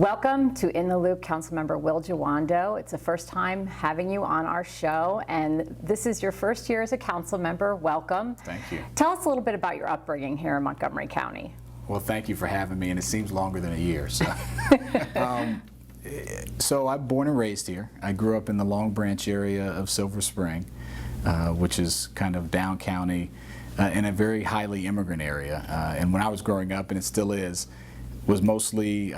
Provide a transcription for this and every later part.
Welcome to In the Loop, Councilmember Will Jawando. It's the first time having you on our show, and this is your first year as a council member. Welcome. Thank you. Tell us a little bit about your upbringing here in Montgomery County. Well, thank you for having me, and it seems longer than a year. So, so I'm born and raised here. I grew up in the Long Branch area of Silver Spring, which is kind of down county, in a very highly immigrant area. And when I was growing up, and it still is, was mostly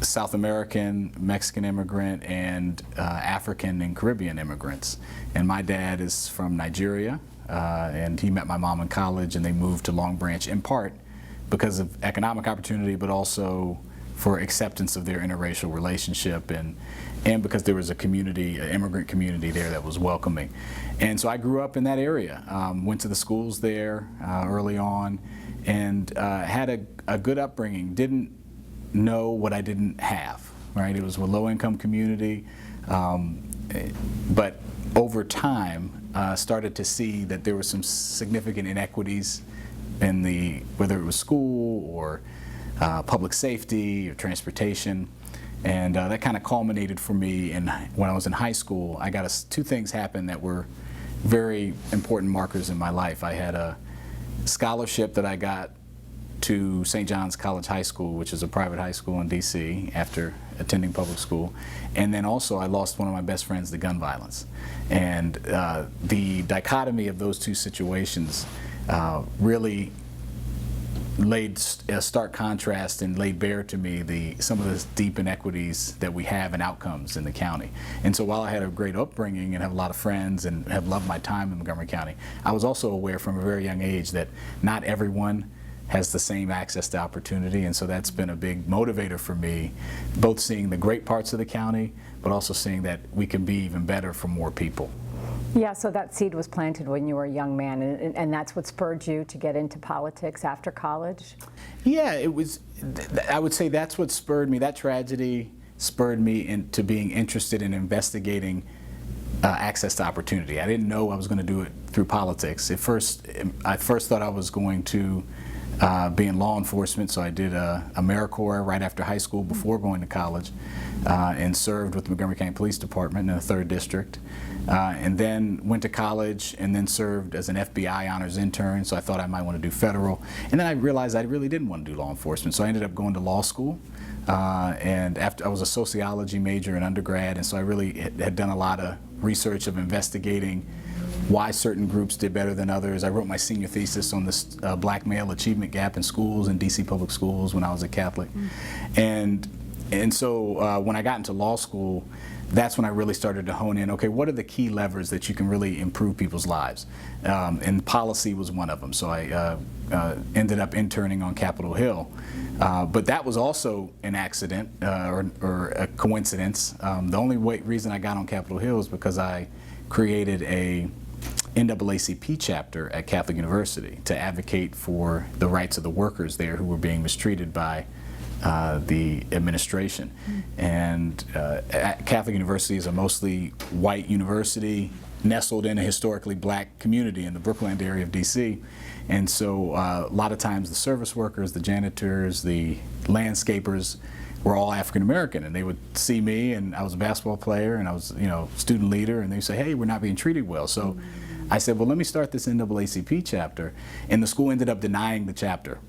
South American, Mexican immigrant, and African and Caribbean immigrants. And my dad is from Nigeria, and he met my mom in college, and they moved to Long Branch in part because of economic opportunity, but also for acceptance of their interracial relationship, and because there was a community, an immigrant community there that was welcoming. And so I grew up in that area, went to the schools there early on, and had a good upbringing. Didn't know what I didn't have, right? It was a low-income community, but over time started to see that there were some significant inequities in whether it was school or public safety or transportation, and that kind of culminated for me when I was in high school. I got two things happened that were very important markers in my life. I had a scholarship that I got to St. John's College High School, which is a private high school in DC, after attending public school. And then also I lost one of my best friends to gun violence. And the dichotomy of those two situations really laid a stark contrast and laid bare to me some of the deep inequities that we have and outcomes in the county. And so while I had a great upbringing and have a lot of friends and have loved my time in Montgomery County, I was also aware from a very young age that not everyone has the same access to opportunity, and so that's been a big motivator for me, both seeing the great parts of the county, but also seeing that we can be even better for more people. Yeah, so that seed was planted when you were a young man, and that's what spurred you to get into politics after college? Yeah, it was, I would say that's what spurred me. That tragedy spurred me into being interested in investigating access to opportunity. I didn't know I was going to do it through politics. At first, I thought I was going to be in law enforcement, so I did AmeriCorps right after high school before going to college, and served with the Montgomery County Police Department in the 3rd District, and then went to college and then served as an FBI honors intern, so I thought I might want to do federal. And then I realized I really didn't want to do law enforcement, so I ended up going to law school. And after I was a sociology major in undergrad, and so I really had done a lot of research of investigating why certain groups did better than others. I wrote my senior thesis on this black male achievement gap in schools, in DC public schools when I was a Catholic. And so when I got into law school, that's when I really started to hone in, okay, what are the key levers that you can really improve people's lives? And policy was one of them. So I ended up interning on Capitol Hill. But that was also an accident or a coincidence. The only reason I got on Capitol Hill is because I created a NAACP chapter at Catholic University to advocate for the rights of the workers there who were being mistreated by the administration. And Catholic University is a mostly white university nestled in a historically black community in the Brookland area of DC. And so a lot of times the service workers, the janitors, the landscapers were all African American, and they would see me, and I was a basketball player, and I was, student leader, and they'd say, hey, we're not being treated well. So I said, well, let me start this NAACP chapter, and the school ended up denying the chapter.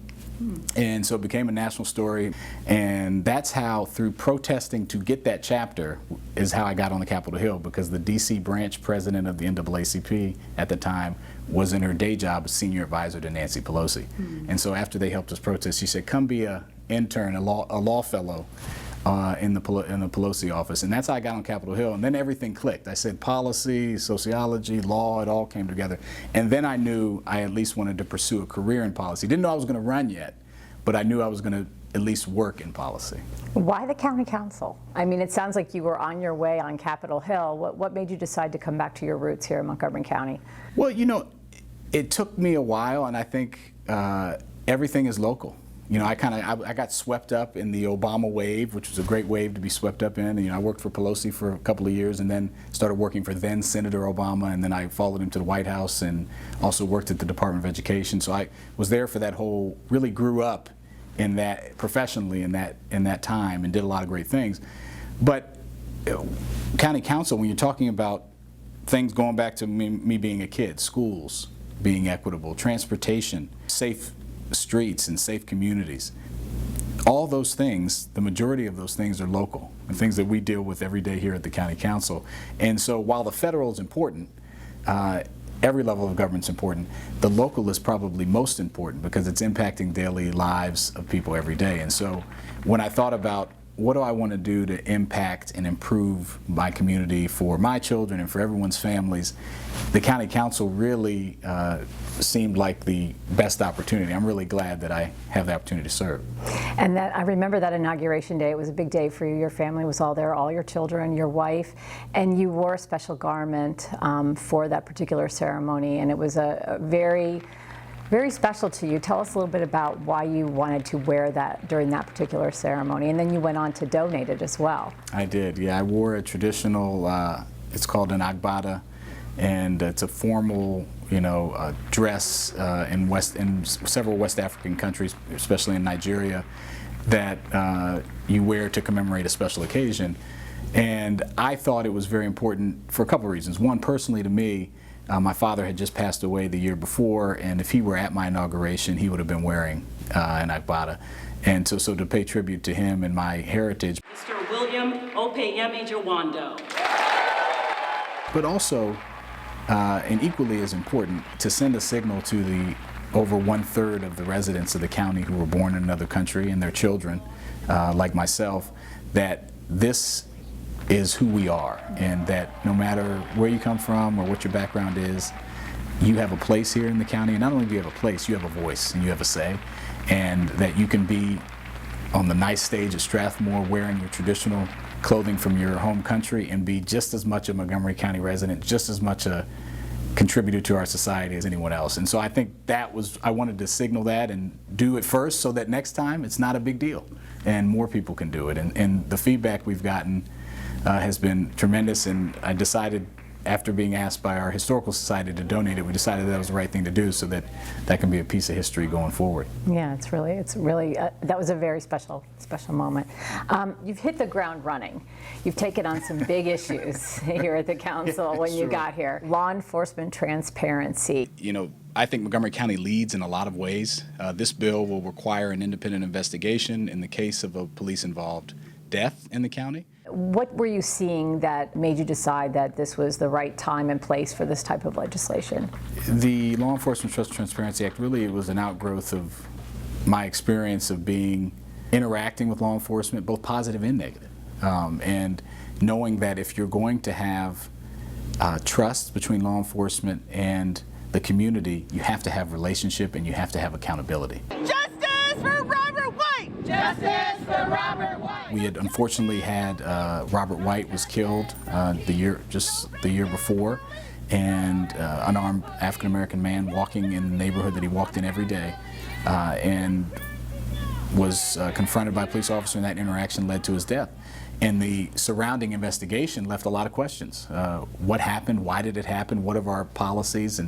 And so it became a national story, and that's how, through protesting to get that chapter, is how I got on the Capitol Hill, because the DC branch president of the NAACP at the time was in her day job as senior advisor to Nancy Pelosi. And so after they helped us protest, she said, come be an intern, a law fellow in the Pelosi office. And that's how I got on Capitol Hill. And then everything clicked. I said policy, sociology, law, it all came together. And then I knew I at least wanted to pursue a career in policy. Didn't know I was going to run yet, but I knew I was going to at least work in policy. Why the county council? I mean, it sounds like you were on your way on Capitol Hill. What made you decide to come back to your roots here in Montgomery County? Well, it took me a while, and I think everything is local. I got swept up in the Obama wave, which was a great wave to be swept up in. I worked for Pelosi for a couple of years, and then started working for then Senator Obama, and then I followed him to the White House and also worked at the Department of Education. So I was there for that really grew up in that professionally in that time and did a lot of great things. But county council, when you're talking about things going back to me being a kid, schools being equitable, transportation, safe streets and safe communities, all those things, the majority of those things are local and things that we deal with every day here at the county council. And so while the federal is important, every level of government is important, the local is probably most important because it's impacting daily lives of people every day. And so when I thought about what do I want to do to impact and improve my community for my children and for everyone's families, the county council really seemed like the best opportunity. I'm really glad that I have the opportunity to serve. And that I remember that inauguration day. It was a big day for you. Your family was all there, all your children, your wife, and you wore a special garment for that particular ceremony, and it was a very special to you. Tell us a little bit about why you wanted to wear that during that particular ceremony, and then you went on to donate it as well. I did, yeah. I wore a traditional, it's called an agbada, and it's a formal, dress in several West African countries, especially in Nigeria, that you wear to commemorate a special occasion. And I thought it was very important for a couple of reasons. One, personally to me, my father had just passed away the year before, and if he were at my inauguration, he would have been wearing an agbada. And so to pay tribute to him and my heritage. Mr. William Opeyemi Jawando. But also, and equally as important, to send a signal to the over 1/3 of the residents of the county who were born in another country and their children, like myself, that this is who we are, and that no matter where you come from or what your background is, you have a place here in the county, and not only do you have a place, you have a voice and you have a say, and that you can be on the nice stage at Strathmore wearing your traditional clothing from your home country and be just as much a Montgomery County resident, just as much a contributor to our society as anyone else. And so I think I wanted to signal that and do it first so that next time it's not a big deal and more people can do it. And the feedback we've gotten has been tremendous, and I decided, after being asked by our historical society to donate it, we decided that was the right thing to do so that that can be a piece of history going forward. Yeah, it's really that was a very special moment. You've hit the ground running. You've taken on some big issues here at the council when you got here. Law enforcement transparency. I think Montgomery County leads in a lot of ways. This bill will require an independent investigation in the case of a police-involved death in the county. What were you seeing that made you decide that this was the right time and place for this type of legislation? The Law Enforcement Trust Transparency Act really was an outgrowth of my experience of interacting with law enforcement, both positive and negative, and knowing that if you're going to have trust between law enforcement and the community, you have to have relationship and you have to have accountability. Justice for Robert White! Justice for Robert White! We had unfortunately had Robert White was killed the year before, and an unarmed African-American man walking in the neighborhood that he walked in every day, and was confronted by a police officer, and that interaction led to his death. And the surrounding investigation left a lot of questions. What happened? Why did it happen? What are our policies?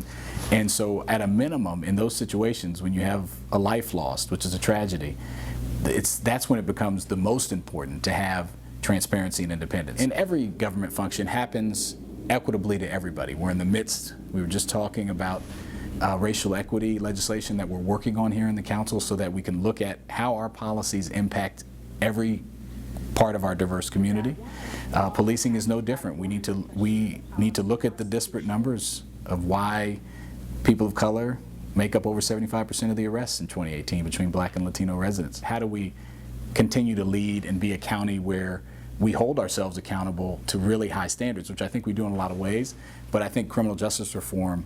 And so at a minimum, in those situations, when you have a life lost, which is a tragedy, that's when it becomes the most important to have transparency and independence. And every government function happens equitably to everybody. We're in the midst, we were just talking about racial equity legislation that we're working on here in the council so that we can look at how our policies impact every part of our diverse community. Policing is no different. We need to look at the disparate numbers of why people of color make up over 75% of the arrests in 2018 between Black and Latino residents. How do we continue to lead and be a county where we hold ourselves accountable to really high standards, which I think we do in a lot of ways, but I think criminal justice reform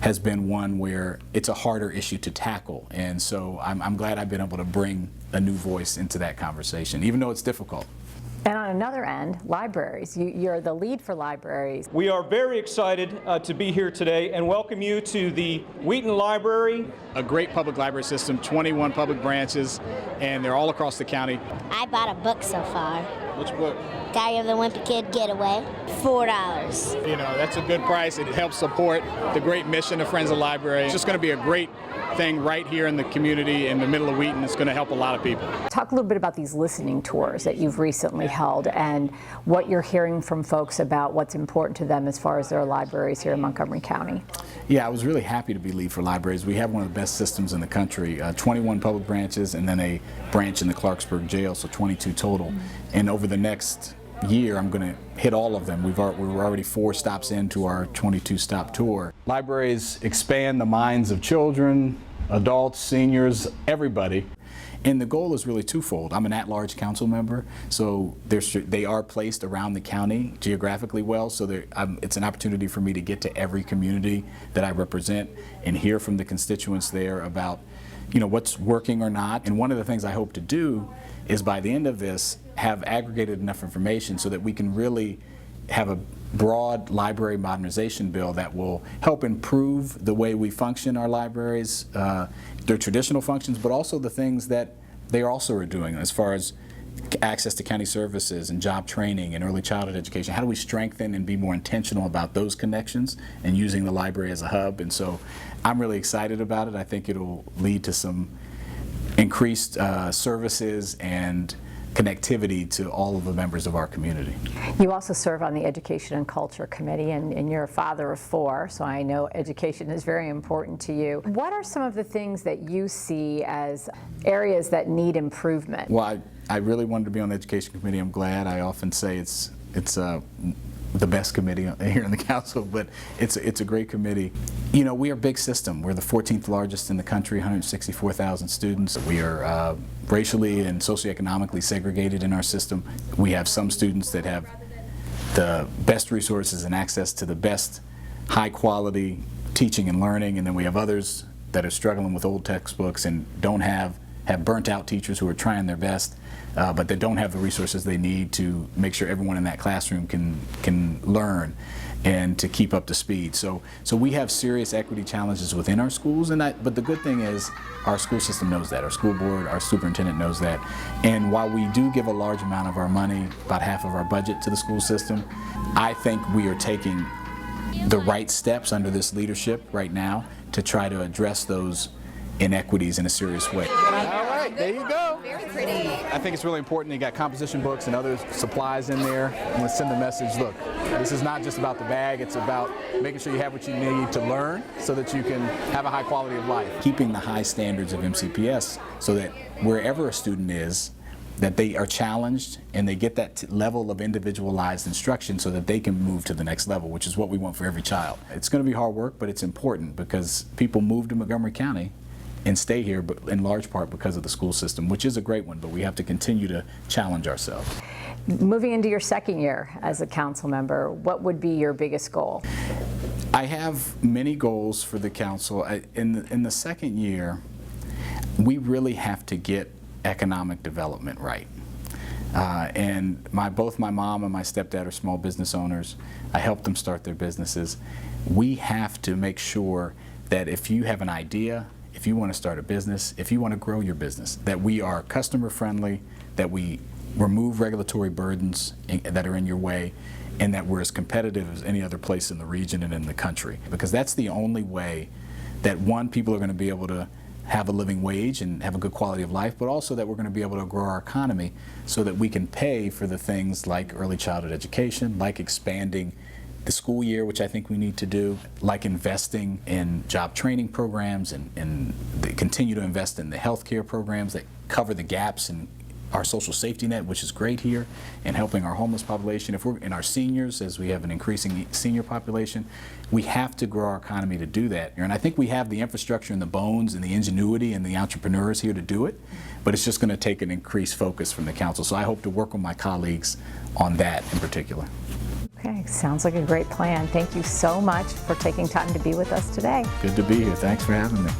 has been one where it's a harder issue to tackle, and so I'm glad I've been able to bring a new voice into that conversation, even though it's difficult. And on another end, libraries. You're the lead for libraries. We are very excited to be here today and welcome you to the Wheaton Library. A great public library system, 21 public branches, and they're all across the county. I bought a book so far. Which book? Diary of the Wimpy Kid Getaway. $4. You know, that's a good price. It helps support the great mission of Friends of the Library. It's just going to be a great thing right here in the community in the middle of Wheaton. It's going to help a lot of people. Talk a little bit about these listening tours that you've recently held and what you're hearing from folks about what's important to them as far as their libraries here in Montgomery County. Yeah, I was really happy to be lead for libraries. We have one of the best systems in the country, 21 public branches and then a branch in the Clarksburg jail, so 22 total. And over the next year, I'm going to hit all of them. We're already 4 stops into our 22-stop tour. Libraries expand the minds of children, adults, seniors, everybody. And the goal is really twofold. I'm an at-large council member, so they are placed around the county geographically well, so it's an opportunity for me to get to every community that I represent and hear from the constituents there about, you know, what's working or not. And one of the things I hope to do is by the end of this have aggregated enough information so that we can really have a broad library modernization bill that will help improve the way we function our libraries, their traditional functions, but also the things that they also are doing as far as access to county services and job training and early childhood education. How do we strengthen and be more intentional about those connections and using the library as a hub? And so I'm really excited about it. I think it'll lead to some increased services and connectivity to all of the members of our community. You also serve on the Education and Culture Committee, and you're a father of 4, so I know education is very important to you. What are some of the things that you see as areas that need improvement? Well, I really wanted to be on the Education Committee. I'm glad. I often say it's the best committee here in the council, but it's a great committee. You know, we are a big system. We're the 14th largest in the country, 164,000 students. We are racially and socioeconomically segregated in our system. We have some students that have the best resources and access to the best high quality teaching and learning, and then we have others that are struggling with old textbooks and have burnt out teachers who are trying their best, but they don't have the resources they need to make sure everyone in that classroom can learn and to keep up to speed. So we have serious equity challenges within our schools, but the good thing is our school system knows that, our school board, our superintendent knows that. And while we do give a large amount of our money, about half of our budget to the school system, I think we are taking the right steps under this leadership right now to try to address those inequities in a serious way. All right, there you go. Very pretty. I think it's really important you got composition books and other supplies in there. I'm going to send the message, look, this is not just about the bag, it's about making sure you have what you need to learn so that you can have a high quality of life. Keeping the high standards of MCPS so that wherever a student is, that they are challenged and they get that level of individualized instruction so that they can move to the next level, which is what we want for every child. It's going to be hard work, but it's important because people move to Montgomery County and stay here, but in large part because of the school system, which is a great one, but we have to continue to challenge ourselves. Moving into your second year as a council member, what would be your biggest goal? I have many goals for the council. In the second year, we really have to get economic development right. And both my mom and my stepdad are small business owners. I help them start their businesses. We have to make sure that if you have an idea, if you want to start a business, if you want to grow your business, that we are customer friendly, that we remove regulatory burdens that are in your way, and that we're as competitive as any other place in the region and in the country. Because that's the only way that, one, people are going to be able to have a living wage and have a good quality of life, but also that we're going to be able to grow our economy so that we can pay for the things like early childhood education, like expanding the school year, which I think we need to do, like investing in job training programs and continue to invest in the healthcare programs that cover the gaps in our social safety net, which is great here, and helping our homeless population. If we're in our seniors, as we have an increasing senior population, we have to grow our economy to do that. And I think we have the infrastructure and the bones and the ingenuity and the entrepreneurs here to do it, but it's just going to take an increased focus from the council. So I hope to work with my colleagues on that in particular. Okay, sounds like a great plan. Thank you so much for taking time to be with us today. Good to be here. Thanks for having me.